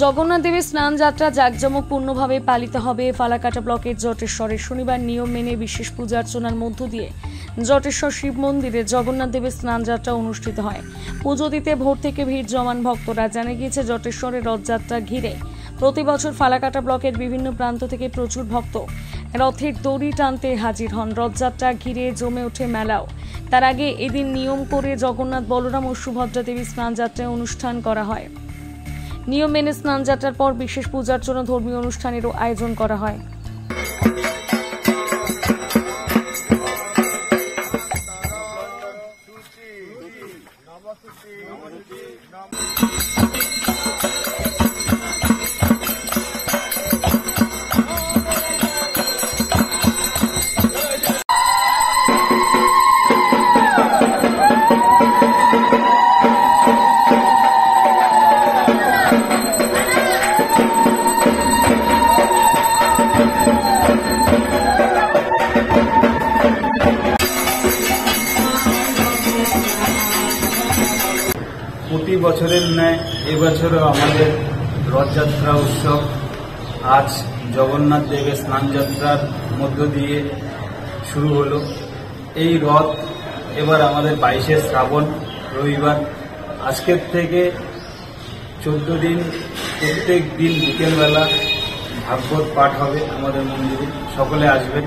জগন্নাথ দেবের স্নান যাত্রা জাঁকজমকপূর্ণভাবে পালিত হবে। ফালাকাটা ব্লকের জটেশ্বরে শনিবার নিয়ম মেনে বিশেষ পূজা অর্চনার মধ্য দিয়ে জটেশ্বর শিব মন্দিরে জগন্নাথ দেবের স্নান যাত্রা অনুষ্ঠিত হয়। পুজো দিতে ভোর থেকে ভিড় জমান ভক্তরা। জানা গিয়েছে, জটেশ্বরের রথযাত্রা ঘিরে প্রতি বছর ফালাকাটা ব্লকের বিভিন্ন প্রান্ত থেকে প্রচুর ভক্ত রথের দড়ি টানতে হাজির হন। রথযাত্রা ঘিরে জমে ওঠে মেলাও। তার আগে এদিন নিয়ম করে জগন্নাথ, বলরাম ও সুভদ্রা দেবীর স্নান যাত্রায় অনুষ্ঠান করা হয়। নিয়ম মেনে স্নান যাত্রার পর বিশেষ পূজার্চনা, ধর্মীয় অনুষ্ঠানেরও আয়োজন করা হয়। প্রতি বছরের ন্যায় এবছরও আমাদের রথযাত্রা উৎসব আজ জগন্নাথ দেবের স্নানযাত্রার মধ্য দিয়ে শুরু হলো। এই রথ এবার আমাদের 22শে শ্রাবণ রবিবার। আজকের থেকে 14 দিন প্রত্যেক দিন বিকেলবেলা ভাগবত পাঠ হবে আমাদের মন্দিরে। সকলে আসবেন।